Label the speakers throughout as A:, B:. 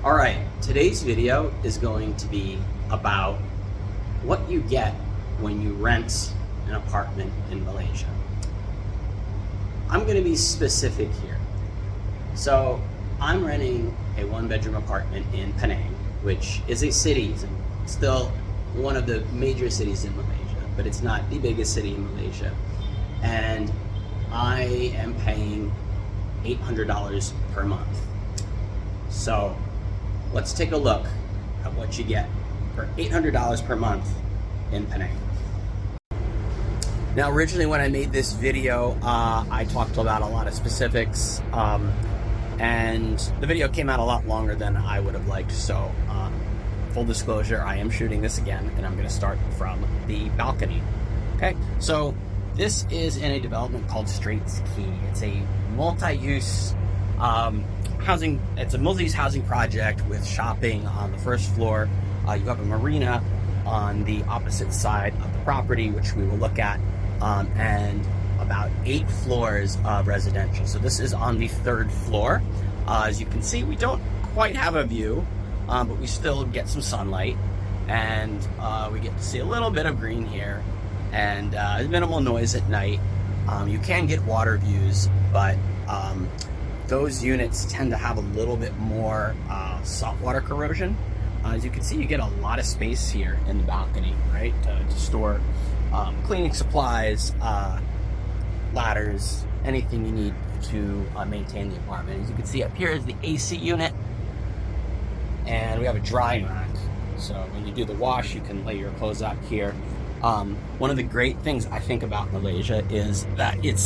A: All right, today's video is going to be about what you get when you rent an apartment in Malaysia. I'm going to be specific here. So, I'm renting a one-bedroom apartment in Penang, which is a city, still one of the major cities in Malaysia, but it's not the biggest city in Malaysia. And I am paying $800 per month. So, let's take a look at what you get for $800 per month in Penang. Now, originally when I made this video, I talked about a lot of specifics, and the video came out a lot longer than I would have liked. So, full disclosure, I am shooting this again, and I'm going to start from the balcony. Okay, so this is in a development called Straits Quay. It's a multi-use housing. It's a multi-use housing project with shopping on the first floor. You have a marina on the opposite side of the property, which we will look at, and about 8 floors of residential. So this is on the 3rd floor. As you can see, we don't quite have a view, but we still get some sunlight, and we get to see a little bit of green here, and minimal noise at night. You can get water views, but those units tend to have a little bit more saltwater corrosion. As you can see, you get a lot of space here in the balcony, right, to store cleaning supplies, ladders, anything you need to maintain the apartment. As you can see up here is the AC unit, and we have a drying rack. So when you do the wash, you can lay your clothes out here. One of the great things I think about Malaysia is that it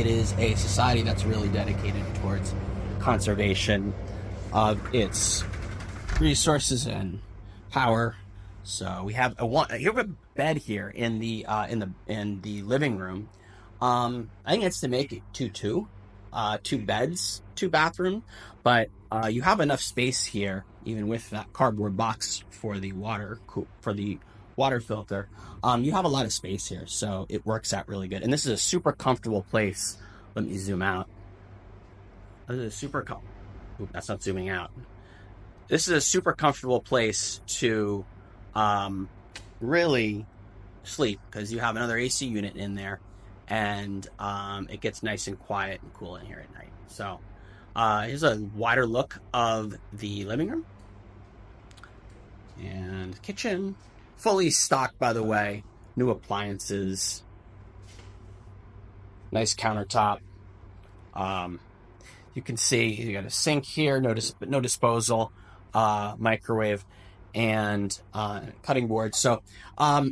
A: is a society that's really dedicated towards conservation of its resources and power. So we have a bed here in the living room. I think it's to make it 2 beds, 2 bathroom, but you have enough space here, even with that cardboard box for the water filter. You have a lot of space here, so it works out really good. And this is a super comfortable place. Let me zoom out. This is a Oop, that's not zooming out. This is a super comfortable place to really sleep, because you have another AC unit in there, and it gets nice and quiet and cool in here at night. So here's a wider look of the living room and kitchen. Fully stocked, by the way. New appliances. Nice countertop. You can see you got a sink here, no disposal, microwave, and cutting board. So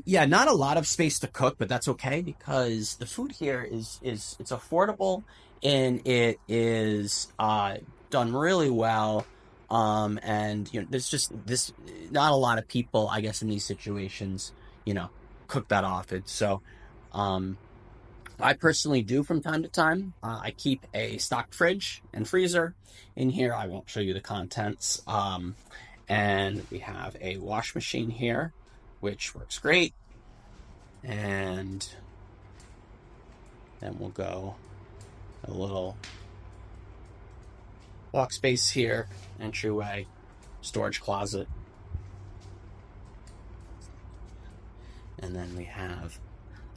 A: yeah, not a lot of space to cook, but that's okay, because the food here it's affordable, and it is done really well. And there's not a lot of people, I guess, in these situations, cook that often. So I personally do from time to time. I keep a stocked fridge and freezer in here. I won't show you the contents. And we have a wash machine here, which works great. And then we'll go a little walk space here, entryway, storage closet. And then we have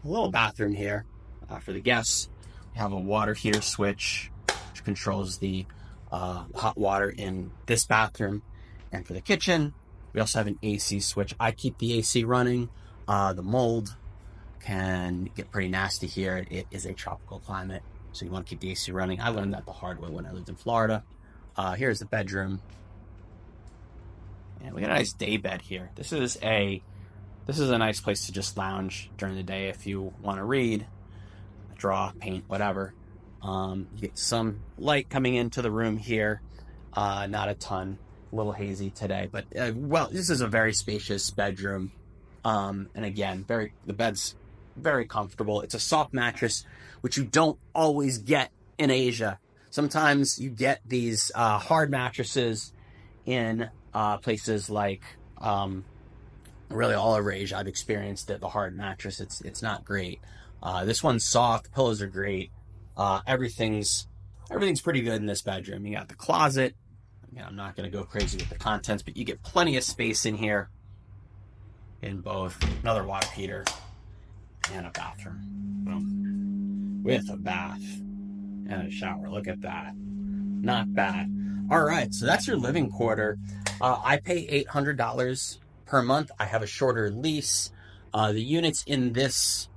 A: a little bathroom here for the guests. We have a water heater switch, which controls the hot water in this bathroom. And for the kitchen, we also have an AC switch. I keep the AC running. The mold can get pretty nasty here. It is a tropical climate, so you want to keep the AC running. I learned that the hard way when I lived in Florida. Here's the bedroom, and we got a nice day bed here. This is a nice place to just lounge during the day if you want to read, draw, paint, whatever. You get some light coming into the room here, not a ton, a little hazy today, but this is a very spacious bedroom, and again, the bed's very comfortable. It's a soft mattress, which you don't always get in Asia. Sometimes you get these hard mattresses in places like really all over Asia. I've experienced it. The hard mattress, it's not great. This one's soft. The pillows are great. Everything's pretty good in this bedroom. You got the closet, Again, I'm not going to go crazy with the contents, but you get plenty of space in here in both another water heater and a bathroom. Boom. With a bath and a shower. Look at that. Not bad. All right, so that's your living quarter. I pay $800 per month. I have a shorter lease. The units in this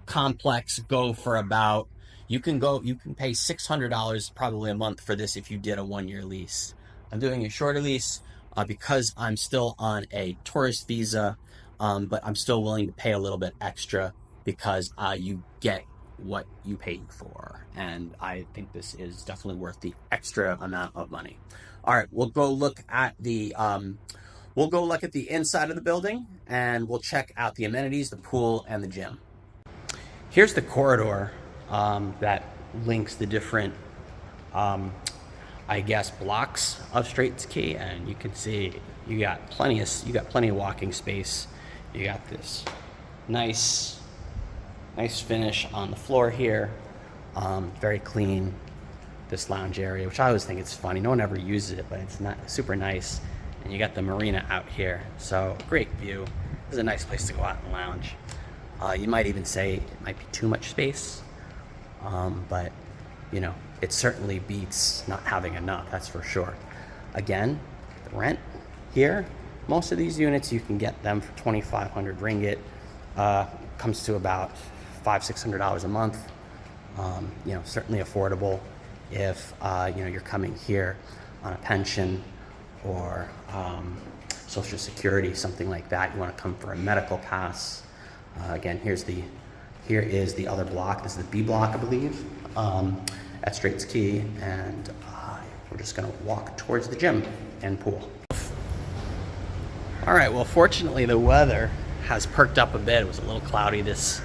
A: complex go for about, you can pay $600 probably a month for this if you did a 1-year lease. I'm doing a shorter lease because I'm still on a tourist visa, but I'm still willing to pay a little bit extra because you get what you paid for, and I think this is definitely worth the extra amount of money. All right, we'll go look at the inside of the building, and we'll check out the amenities, the pool, and the gym. Here's the corridor that links the different, I guess, blocks of Straits Quay, and you can see you got plenty of walking space. You got this nice finish on the floor here. Very clean. This lounge area, which I always think it's funny. No one ever uses it, but it's not super nice. And you got the marina out here, so great view. This is a nice place to go out and lounge. You might even say it might be too much space, but you know, it certainly beats not having enough, that's for sure. Again, the rent here, most of these units you can get them for 2,500 ringgit. Comes to about $500-600 a month. You know, certainly affordable if you know, you're coming here on a pension or Social Security, something like that. You want to come for a medical pass. Again, here is the other block. This is the B block, I believe, at Straits Quay, and we're just going to walk towards the gym and pool. All right. Well, fortunately, the weather has perked up a bit. It was a little cloudy this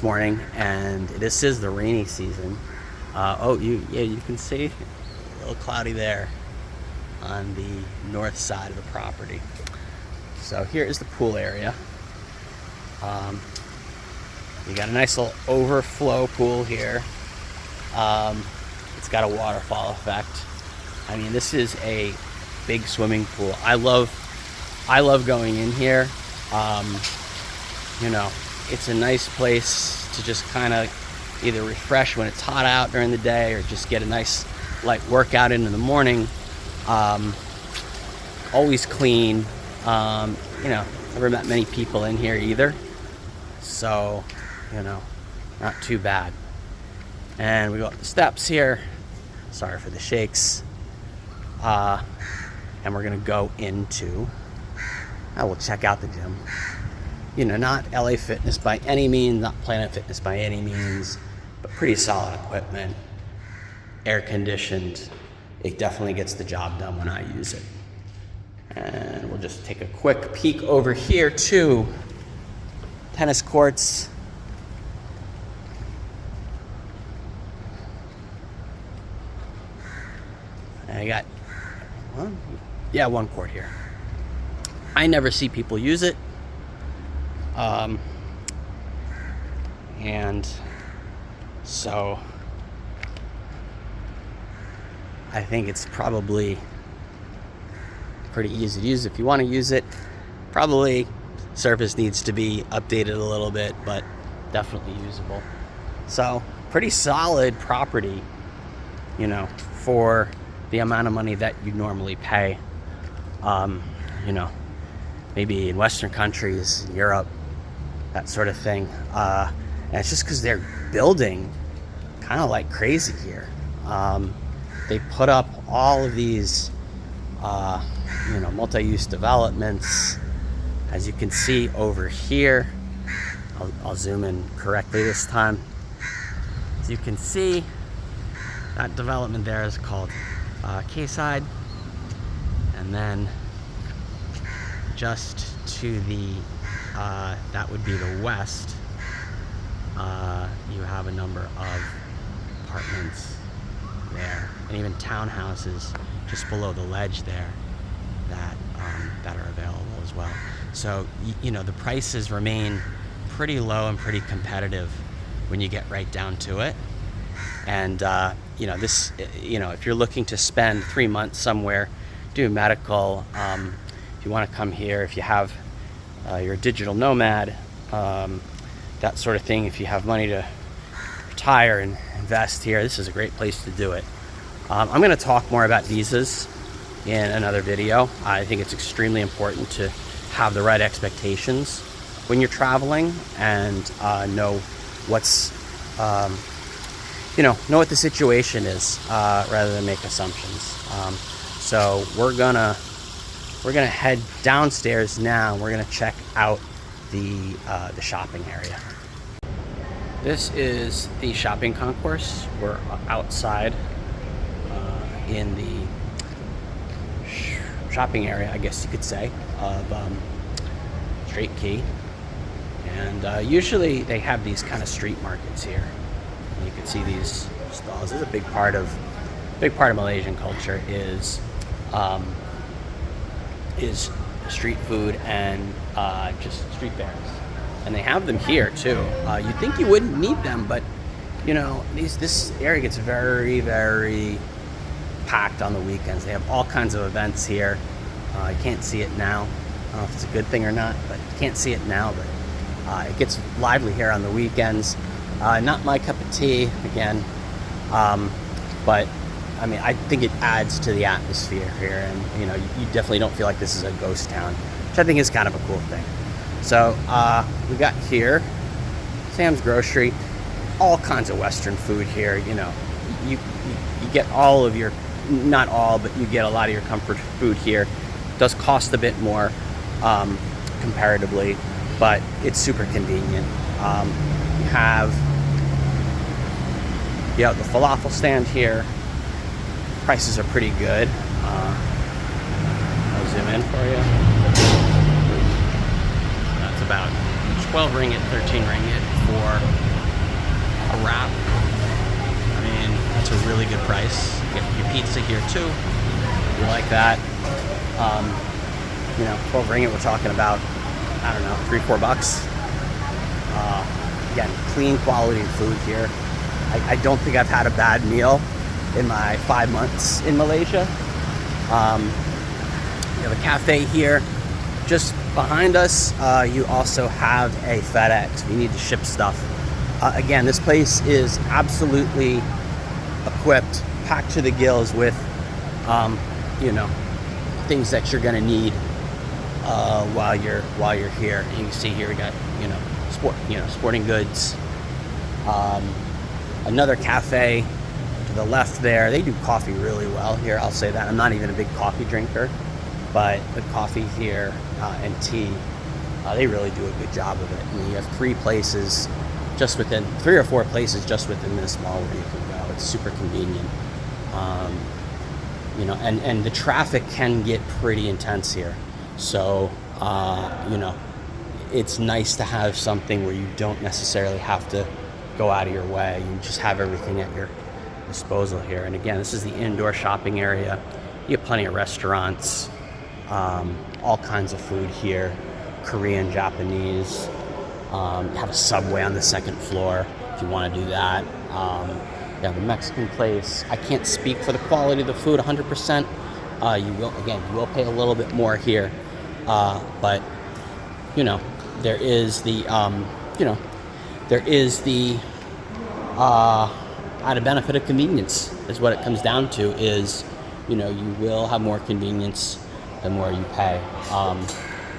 A: morning, and this is the rainy season. You can see a little cloudy there on the north side of the property. So here is the pool area. You got a nice little overflow pool here. It's got a waterfall effect. I mean, this is a big swimming pool. I love going in here. You know, it's a nice place to just kind of either refresh when it's hot out during the day, or just get a nice light workout in the morning. Always clean. You know, never met many people in here either, so you know, not too bad. And we go up the steps here. Sorry for the shakes. And we're gonna go into, I will check out the gym. You know, not LA Fitness by any means, not Planet Fitness by any means, but pretty solid equipment, air conditioned. It definitely gets the job done when I use it. And we'll just take a quick peek over here to tennis courts. And I got, well, yeah, one court here. I never see people use it. And so I think it's probably pretty easy to use if you want to use it. Probably surface needs to be updated a little bit, but definitely usable. So pretty solid property, you know, for the amount of money that you normally pay. You know, maybe in Western countries, Europe, that sort of thing. And it's just because they're building kind of like crazy here. They put up all of these, you know, multi-use developments. As you can see over here, I'll zoom in correctly this time. As you can see, that development there is called Quayside, and then just to the that would be the west. You have a number of apartments there, and even townhouses just below the ledge there that are available as well. So you know, the prices remain pretty low and pretty competitive when you get right down to it. And you know, this, you know, if you're looking to spend 3 months somewhere, do medical, if you want to come here, if you have, you're a digital nomad, that sort of thing, if you have money to retire and invest here, this is a great place to do it. I'm going to talk more about visas in another video. I think it's extremely important to have the right expectations when you're traveling and know what's, know what the situation is rather than make assumptions. So we're gonna head downstairs now. We're gonna check out the shopping area. This is the shopping concourse. We're outside in the shopping area, I guess you could say, of Straits Quay. And usually they have these kind of street markets here. And you can see these stalls. This is a big part of Malaysian culture is street food and just street fairs. And they have them here too. You'd think you wouldn't need them, but you know, this area gets very, very packed on the weekends. They have all kinds of events here. You can't see it now. I don't know if it's a good thing or not, but you can't see it now, but it gets lively here on the weekends. Not my cup of tea, again, but I mean, I think it adds to the atmosphere here, and you know, you definitely don't feel like this is a ghost town, which I think is kind of a cool thing. So we got here, Sam's Grocery, all kinds of Western food here. You know, you get all of your, not all, but you get a lot of your comfort food here. It does cost a bit more comparatively, but it's super convenient. You have the falafel stand here. Prices are pretty good. I'll zoom in for you. That's about 12 ringgit, 13 ringgit for a wrap. I mean, that's a really good price. You get your pizza here too. You like that? 12 ringgit, we're talking about, I don't know, $3-4 bucks. Again, clean quality food here. I don't think I've had a bad meal in my 5 months in Malaysia. You have a cafe here. Just behind us, you also have a FedEx. We need to ship stuff. Again, this place is absolutely equipped, packed to the gills with, things that you're gonna need while you're here. And you can see here we got, sporting goods. Another cafe to the left there. They do coffee really well here, I'll say that. I'm not even a big coffee drinker, but the coffee here and tea, they really do a good job of it. I mean, you have 3 or 4 places just within this mall where you can go. It's super convenient. And the traffic can get pretty intense here. So, it's nice to have something where you don't necessarily have to go out of your way. You just have everything at your disposal here. And again, this is the indoor shopping area. You have plenty of restaurants, all kinds of food here, Korean, Japanese. You have a Subway on the 2nd floor if you want to do that. You have a Mexican place. I can't speak for the quality of the food 100%. You will pay a little bit more here, but there is the added benefit of convenience is what it comes down to. Is you will have more convenience the more you pay.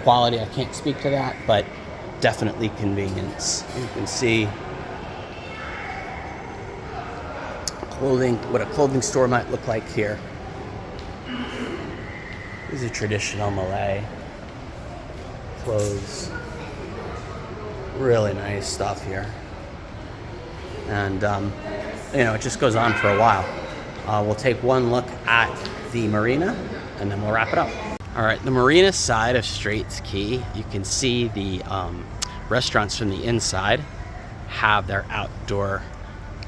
A: Quality, I can't speak to that, but definitely convenience. You can see what a clothing store might look like here. These are traditional Malay clothes. Really nice stuff here. And, it just goes on for a while. We'll take one look at the marina and then we'll wrap it up. All right, the marina side of Straits Quay, you can see the restaurants from the inside have their outdoor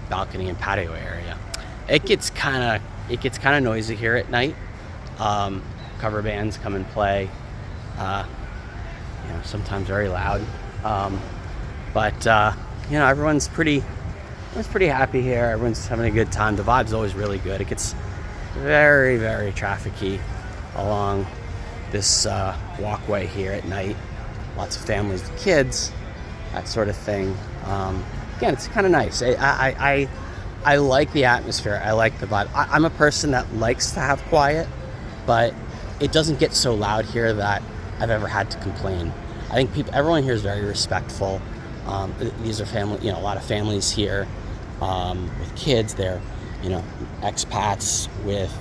A: balcony and patio area. It gets kind of noisy here at night. Cover bands come and play. Sometimes very loud. But everyone's pretty Everyone's pretty happy here. Everyone's having a good time. The vibe's always really good. It gets very, very trafficy along this walkway here at night. Lots of families with kids, that sort of thing. Again, it's kind of nice. I like the atmosphere. I like the vibe. I'm a person that likes to have quiet, but it doesn't get so loud here that I've ever had to complain. I think everyone here is very respectful. These are family, a lot of families here with kids. They're, expats with,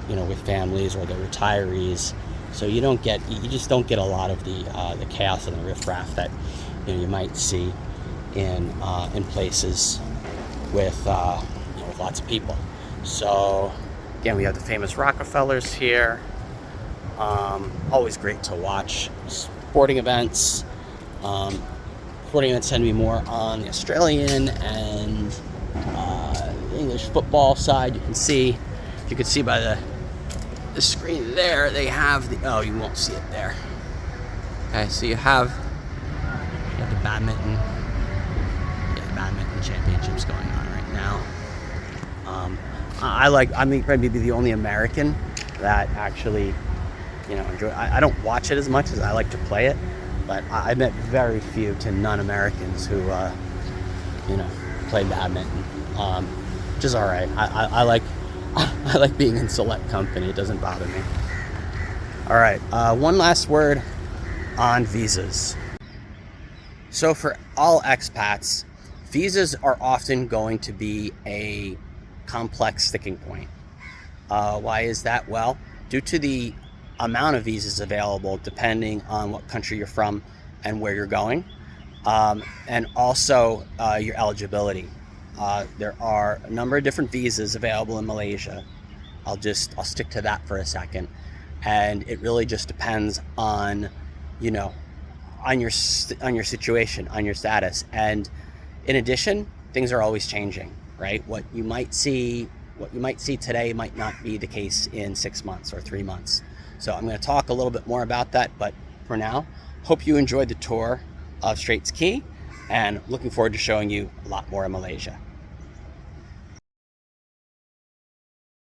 A: with families, or they're retirees. So you just don't get a lot of the chaos and the riffraff that you might see in places with lots of people. So again, we have the famous Rockefellers here. Always great to watch sporting events. Sporting events tend to be more on the Australian and English football side. You can see by the screen there, they have you won't see it there. Okay, so you have the badminton championships going on right now. I'm maybe the only American that actually enjoy. I don't watch it as much as I like to play it, but I met very few to non-Americans who play badminton, which is all right. I like being in select company. It doesn't bother me. All right, one last word on visas. So for all expats, visas are often going to be a complex sticking point. Why is that? Well, due to the amount of visas available depending on what country you're from and where you're going, and also your eligibility. There are a number of different visas available in Malaysia. I'll stick to that for a second, and it really just depends on on your situation, on your status. And in addition, things are always changing, right? What you might see today might not be the case in 6 months or 3 months. So I'm going to talk a little bit more about that, but for now, hope you enjoyed the tour of Straits Quay, and looking forward to showing you a lot more in Malaysia.